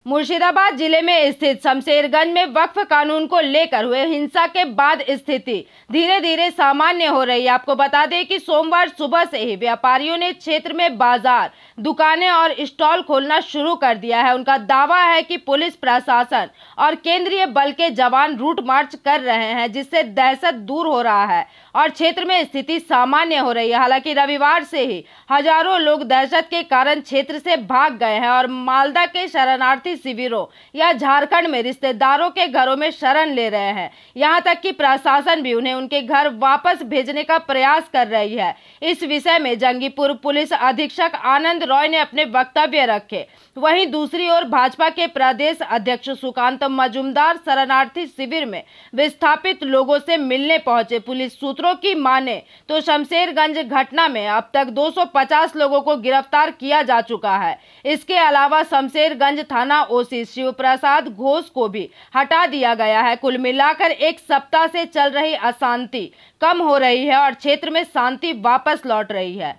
मुर्शिदाबाद जिले में स्थित शमशेरगंज में वक्फ कानून को लेकर हुए हिंसा के बाद स्थिति धीरे धीरे सामान्य हो रही है। आपको बता दें कि सोमवार सुबह से ही व्यापारियों ने क्षेत्र में बाजार, दुकानें और स्टॉल खोलना शुरू कर दिया है। उनका दावा है कि पुलिस प्रशासन और केंद्रीय बल के जवान रूट मार्च कर रहे हैं, जिससे दहशत दूर हो रहा है और क्षेत्र में स्थिति सामान्य हो रही है। हालांकि रविवार से ही हजारों लोग दहशत के कारण क्षेत्र से भाग गए हैं और मालदा के शरणार्थी शिविरों या झारखंड में रिश्तेदारों के घरों में शरण ले रहे हैं। यहां तक कि प्रशासन भी उन्हें उनके घर वापस भेजने का प्रयास कर रही है। इस विषय में जंगीपुर पुलिस अधीक्षक आनंद रॉय ने अपने वक्तव्य रखे। वहीं दूसरी ओर भाजपा के प्रदेश अध्यक्ष सुकांत मजूमदार शरणार्थी शिविर में विस्थापित लोगों से मिलने पहुंचे। पुलिस सूत्रों की माने तो शमशेरगंज घटना में अब तक 250 लोगों को गिरफ्तार किया जा चुका है। इसके अलावा शमशेरगंज थाना ओसी शिव प्रसाद घोष को भी हटा दिया गया है। कुल मिलाकर एक सप्ताह से चल रही अशांति कम हो रही है और क्षेत्र में शांति वापस लौट रही है।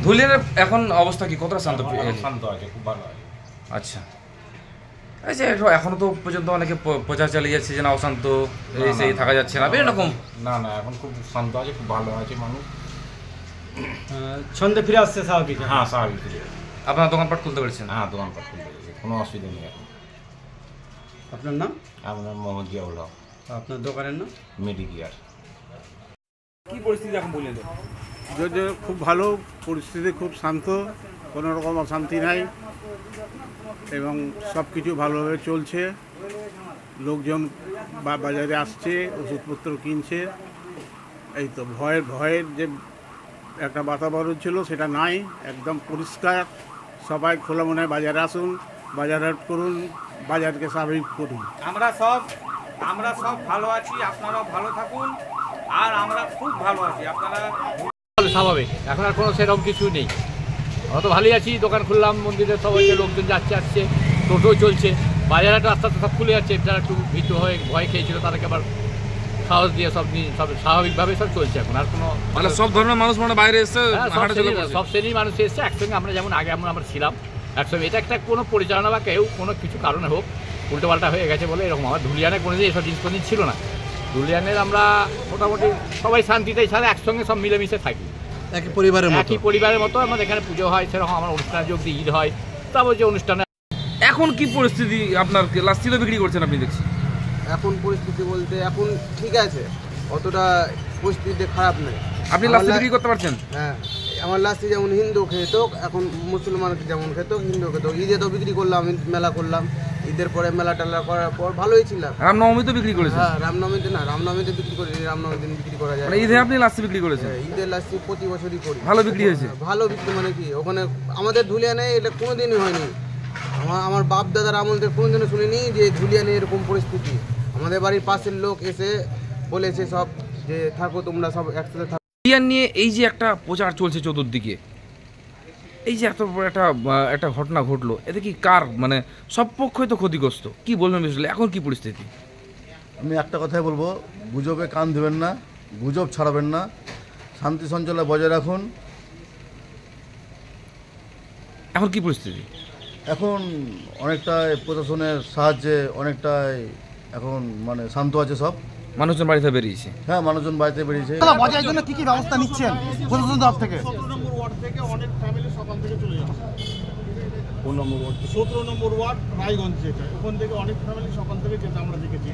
ধুলিয়ানের এখন অবস্থা কি, কতটা শান্ত? শান্ত আছে, খুব ভালো আছে। আচ্ছা, এই যে এখনো তো পর্যন্ত অনেকে প্রচার চালিয়ে যাচ্ছে যে না অশান্ত সেই থাকা যাচ্ছে না, এরকম না না, এখন খুব শান্ত আছে, খুব ভালো আছে মানুষ। ছন্দে ফিরে আসছে স্বাভাবিক। হ্যাঁ, স্বাভাবিক ফিরে আসছে। আপনারা দোকানপাট খুলতে পেরেছেন? হ্যাঁ, দোকানপাট খুলতে পেরেছি, কোনো অসুবিধা নেই এখন। আপনার নাম? আপনার মোহাম্মদ জিয়াউল হক। আপনার দোকানের নাম? মেডিকেয়ার। কি পরিস্থিতি এখন বললেন? যদি খুব ভালো পরিস্থিতি, খুব শান্ত, কোনো রকম অশান্তি নাই এবং সব কিছু ভালোভাবে চলছে। লোকজন বাজারে আসছে, ওষুধপত্র কিনছে। এই তো ভয়ের যে একটা বাতাবরণ ছিল সেটা নাই, একদম পরিষ্কার। সবাই খোলা মনে বাজারে আসুন, বাজার হাট করুন, বাজারকে স্বাভাবিক করুন। আমরা সব ভালো আছি, আপনারাও ভালো থাকুন। আর আমরা খুব ভালো আছি, আপনারা স্বাভাবিক। এখন আর কোনো সেরকম কিছু নেই, আমরা তো ভালোই আছি। দোকান খুললাম, মন্দিরে সবাই লোকজন যাচ্ছে আসছে, টোটো চলছে, বাজারটা আস্তে আস্তে সব খুলে যাচ্ছে। যারা একটু ভীত হয়ে ভয় খেয়েছিল তাদেরকে আবার সাহস দিয়ে সব স্বাভাবিকভাবে সব চলছে। এখন আর কোনো মানে সব ধরনের মানুষ মানে বাইরে এসছে, সব শ্রেণীর মানুষ এসছে একসঙ্গে। আমরা যেমন আগে আমরা ছিলাম একসঙ্গে। এটা একটা কোনো পরিচালনা বা কেউ কোনো কিছু কারণে হোক উল্টোপাল্টা হয়ে গেছে বলে এরকম। আমার ধুলিয়ানে কোনোদিন এসব জিনিস কোনোদিন ছিল না। ধুলিয়ানের আমরা মোটামুটি সবাই শান্তিতেই ছাড়া একসঙ্গে সব মিলেমিশে থাকি, একই পরিবারের মতো। আমাদের এখানে পুজো হয়, সেরকম আমার অনুষ্ঠান যোগ দিয়ে ঈদ হয়, তারপর যে অনুষ্ঠানে। এখন কি পরিস্থিতি আপনার? লাস্টি তো বিক্রি করছেন আপনি দেখছি। এখন পরিস্থিতি বলতে এখন ঠিক আছে, অতটা পরিস্থিতি খারাপ নেই। আপনি লাস্টি বিক্রি করতে পারছেন? হ্যাঁ, আমার লাস্টি যেমন হিন্দু খেত, এখন মুসলমান যেমন খেত, হিন্দু খেত। ঈদে তো বিক্রি করলাম, মেলা করলাম। ঈদের পরে মেলা টেলা করার পর ভালোই ছিলাম। রামনবমী তো বিক্রি করেছেন? হ্যাঁ, রামনবমীতে বিক্রি করি। রামনবমীর দিন বিক্রি করা যায়। ঈদে আপনি লাস্টি বিক্রি করেছেন? ঈদের লাস্টি প্রতি বছরই করি। ভালো বিক্রি হয়েছে? ভালো বিক্রি মানে কি, ওখানে আমাদের ধুলিয়ানে এটা কোনোদিনই হয়নি। আমার বাপ দাদার আমলতে কোনোদিনও শুনিনি যে ধুলিয়ানে এরকম পরিস্থিতি। আমাদের বাড়ির পাশের লোক এসে বলেছে সব যে থাকো তোমরা সব একসাথে থাকো। ধুলিয়ান নিয়ে এই যে একটা প্রচার চলছে চতুর্দিকে, এই যে এত বড় একটা ঘটনা ঘটলো, এতে কি কার মানে সব পক্ষই তো ক্ষতিগ্রস্ত? কি বলবেন বিষয়ে এখন কি পরিস্থিতি? আমি একটা কথাই বলবো, গুজবে কান দেবেন না, গুজব ছড়াবেন না, শান্তি শৃঙ্খলা বজায় রাখুন। এখন কি পরিস্থিতি? এখন অনেকটাই প্রশাসনের সাহায্যে অনেকটাই এখন মানে শান্ত আছে সব। মানুষজন বাড়িতে বেরিয়েছে? হ্যাঁ, মানুষজন বাড়িতে বেরিয়েছে। বাজারের জন্য কি কি ব্যবস্থা নিচ্ছেন প্রশাসন তরফ থেকে? 17 নম্বর ওয়ার্ড থেকে অনেক ফ্যামিলি সকাল থেকে চলে যাচ্ছে। 17 নম্বর ওয়ার্ড রায়গঞ্জ, যেটা ওখান থেকে অনেক ফ্যামিলি সকাল থেকে যেতে আমরা দেখেছি।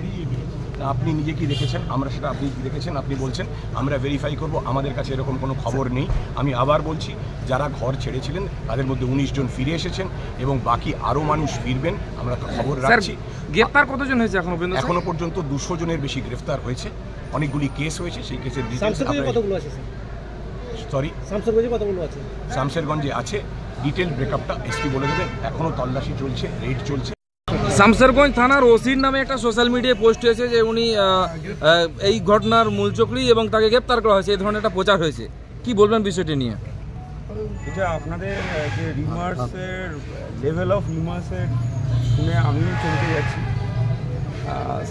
আপনি নিজে কি দেখেছেন? আমরা সেটা আপনি দেখেছেন, আপনি বলছেন, আমরা ভেরিফাই করব। আমাদের কাছে এরকম কোনো খবর নেই। আমি আবার বলছি, যারা ঘর ছেড়েছিলেন তাদের মধ্যে 19 জন ফিরে এসেছেন এবং বাকি আরও মানুষ ফিরবেন, আমরা খবর রাখছি। গ্রেফতার কতজন হয়েছে এখনো পর্যন্ত? 200 জনের বেশি গ্রেফতার হয়েছে। অনেকগুলি কেস হয়েছে, সেই কেসের শামশেরগঞ্জে আছে। ডিটেল ব্রেকআপটা এসপি বলে দেবেন। এখনও তল্লাশি চলছে, রেড চলছে। শামশেরগঞ্জ থানার ওসির নামে একটা সোশ্যাল মিডিয়ায় পোস্ট হয়েছে যে উনি এই ঘটনার মূল চক্রী এবং তাকে গ্রেপ্তার করা হয়েছে, এই ধরনের একটা প্রচার হয়েছে। কি বলবেন বিষয়টি নিয়ে? এটা আপনাদের যে রিমার্সের লেভেল অফ রিমার্সের শুনে আমিও চমকে যাচ্ছি।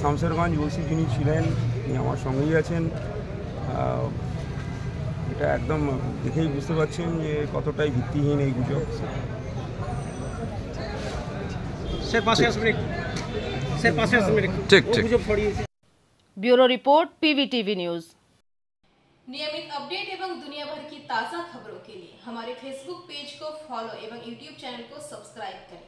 শামশেরগঞ্জ ওসি যিনি ছিলেন তিনি আমার সঙ্গেই আছেন। এটা একদম দেখেই বুঝতে পারছেন যে কতটাই ভিত্তিহীন এই গুজব। স্যার পাশে আসবেন একটু, স্যার পাশে আসবেন একটু। ঠিক, ও ঠিক। গুজব ছড়িয়েছে। Bureau report PVTV news. नियमित अपडेट एवं दुनिया भर की ताज़ा खबरों के लिए हमारे फेसबुक पेज को फॉलो एवं यूट्यूब चैनल को सब्सक्राइब करें।